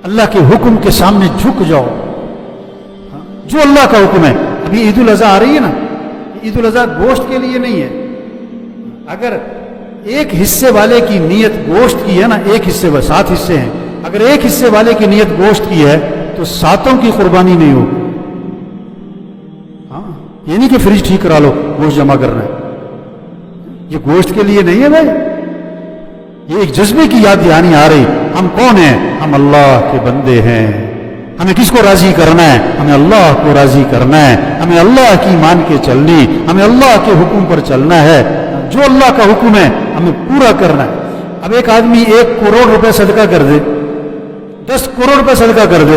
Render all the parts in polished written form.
اللہ کے حکم کے سامنے جھک جاؤ، جو اللہ کا حکم ہے. ابھی عید الاضحیٰ آ رہی ہے نا، عید الاضحیٰ گوشت کے لیے نہیں ہے. اگر ایک حصے والے کی نیت گوشت کی ہے نا، ایک حصے 7 حصے ہیں، اگر ایک حصے والے کی نیت گوشت کی ہے تو 7 کی قربانی نہیں ہوگی. ہاں، یہ نہیں کہ فریج ٹھیک کرا لو گوشت جمع کرنا ہے، یہ گوشت کے لیے نہیں ہے بھائی. یہ ایک جذبے کی یاد دہانی آ رہی. ہم کون ہیں؟ ہم اللہ کے بندے ہیں. ہمیں کس کو راضی کرنا ہے؟ ہمیں اللہ کو راضی کرنا ہے. ہمیں اللہ کی مان کے چلنی، ہمیں اللہ کے حکم پر چلنا ہے. جو اللہ کا حکم ہے ہمیں پورا کرنا ہے. اب ایک آدمی 1 کروڑ روپے صدقہ کر دے، 10 کروڑ روپے صدقہ کر دے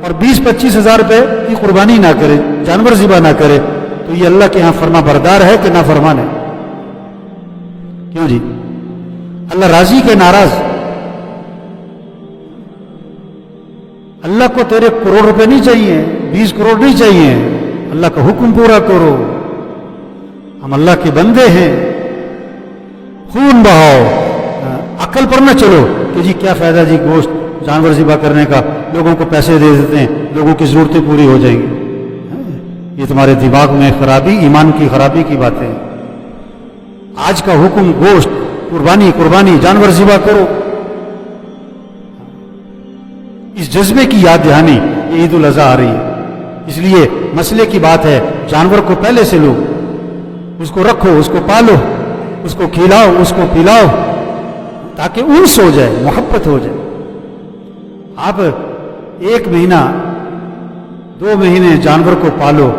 اور 20-25 ہزار روپے کی قربانی نہ کرے، جانور ذبح نہ کرے، تو یہ اللہ کے ہاں فرما بردار ہے کہ نافرمان ہے؟ کیوں جی؟ اللہ راضی کے ناراض؟ اللہ کو تیرے کروڑ روپے نہیں چاہیے، 20 کروڑ نہیں چاہیے. اللہ کا حکم پورا کرو. ہم اللہ کے بندے ہیں. خون بہاؤ، عقل پر نہ چلو کہ جی کیا فائدہ جی گوشت جانور ذبح کرنے کا، لوگوں کو پیسے دے دیتے ہیں، لوگوں کی ضرورتیں پوری ہو جائیں گی. یہ تمہارے دماغ میں خرابی، ایمان کی خرابی کی باتیں ہیں. آج کا حکم گوشت، قربانی، جانور ذبح کرو. اس جذبے کی یاد دہانی یہ عید الاضحیٰ آ رہی ہے. اس لیے مسئلے کی بات ہے، جانور کو پہلے سے لو، اس کو رکھو، اس کو پالو، اس کو کھلاؤ، اس کو پلاؤ، تاکہ انس ہو جائے، محبت ہو جائے. آپ 1 مہینہ 2 مہینے جانور کو پالو.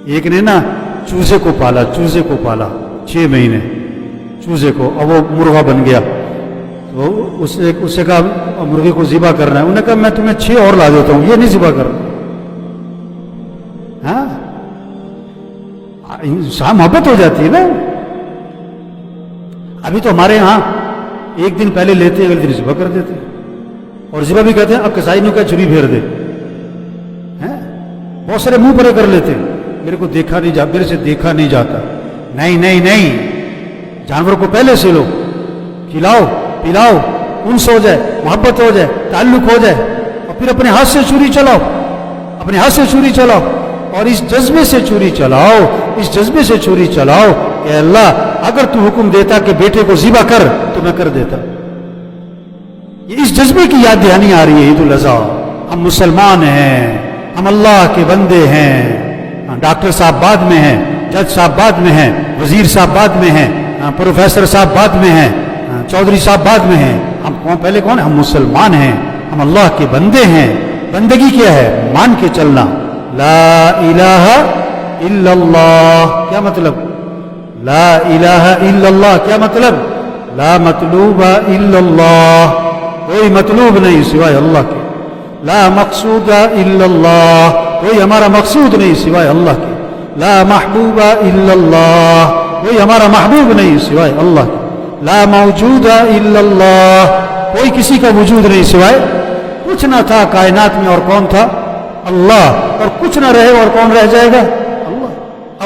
ایک نے نا چوزے کو پالا 6 مہینے چوزے کو، اب وہ مرغا بن گیا. تو اس سے کہا مرغے کو ذبح کرنا ہے. انہوں نے کہا میں تمہیں 6 اور لا دیتا ہوں، یہ نہیں ذبح کرنا. ہاں، محبت ہو جاتی ہے نا. ابھی تو ہمارے ہاں 1 دن پہلے لیتے ہیں، اگلے دن ذبح کر دیتے ہیں. اور ذبح بھی کہتے ہیں اب کسائی نے کہا چھری پھیر دے. بہت سارے منہ پرے کر لیتے ہیں، میرے کو دیکھا نہیں جاتا، میرے سے دیکھا نہیں جاتا. نہیں، جانور کو پہلے سے لو، کھلاؤ پلاؤ، انس ہو جائے، محبت ہو جائے، تعلق ہو جائے، اور پھر اپنے ہاتھ سے چھری چلاؤ، اور اس جذبے سے چھری چلاؤ کہ اللہ اگر تو حکم دیتا کہ بیٹے کو ذبح کر تو میں کر دیتا. یہ اس جذبے کی یاد دہانی آ رہی ہے عید الاضحیٰ. ہم مسلمان ہیں، ہم اللہ کے بندے ہیں. ڈاکٹر صاحب بعد میں ہیں، جج صاحب بعد میں ہیں، وزیر صاحب بعد میں ہیں، پروفیسر صاحب بعد میں ہیں، چودھری صاحب بعد میں ہیں. ہم پہلے کون ہیں؟ ہم مسلمان ہیں، ہم اللہ کے بندے ہیں. بندگی کیا ہے؟ مان کے چلنا. لا الہ الا اللہ کیا مطلب؟ لا الہ الا اللہ کیا مطلب؟ لا مطلوب الا اللہ، کوئی مطلوب نہیں سوائے اللہ کے. لا مقصود الا اللہ، کوئی ہمارا مقصود نہیں سوائے اللہ کے. لا محبوب الا اللہ، کوئی ہمارا محبوب نہیں سوائے اللہ کے. لا موجود الا اللہ، کوئی کسی کا وجود نہیں سوائے. کچھ نہ تھا کائنات میں اور کون تھا؟ اللہ. اور کچھ نہ رہے اور کون رہ جائے گا؟ اللہ.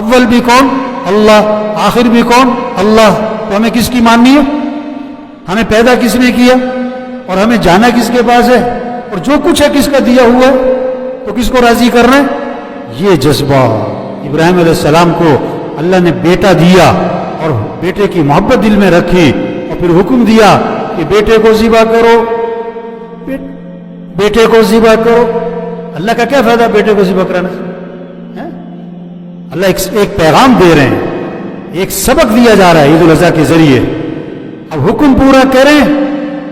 اول بھی کون؟ اللہ. آخر بھی کون؟ اللہ. تو ہمیں کس کی ماننی ہے؟ ہمیں پیدا کس نے کیا اور ہمیں جانا کس کے پاس ہے، اور جو کچھ ہے کس کا دیا ہوا ہے، تو کس کو راضی کرنا ہے؟ یہ جذبہ. ابراہیم علیہ السلام کو اللہ نے بیٹا دیا اور بیٹے کی محبت دل میں رکھی، اور پھر حکم دیا کہ بیٹے کو ذبح کرو. اللہ کا کیا فائدہ بیٹے کو ذبح کرانے سے؟ اللہ ایک پیغام دے رہے ہیں، ایک سبق دیا جا رہا ہے عید الاضحیٰ کے ذریعے. اب حکم پورا کریں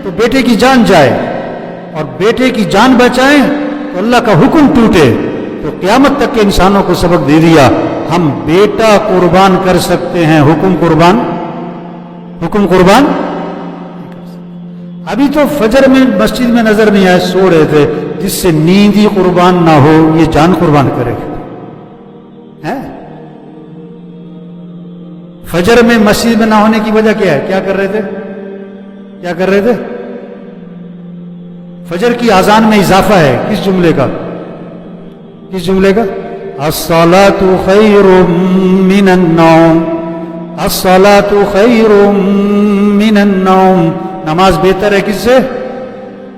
تو بیٹے کی جان جائے، اور بیٹے کی جان بچائیں تو اللہ کا حکم ٹوٹے. تو قیامت تک کے انسانوں کو سبق دے دیا، ہم بیٹا قربان کر سکتے ہیں، حکم قربان. ابھی تو فجر میں مسجد میں نظر نہیں آئے، سو رہے تھے. جس سے نیند ہی قربان نہ ہو یہ جان قربان کرے گا. فجر میں مسجد میں نہ ہونے کی وجہ کیا ہے؟ کیا کر رہے تھے؟ فجر کی اذان میں اضافہ ہے. کس جملے کا؟ الصلاۃ خیر من النوم. الصلاۃ خیر من النوم. نماز بہتر ہے کس سے؟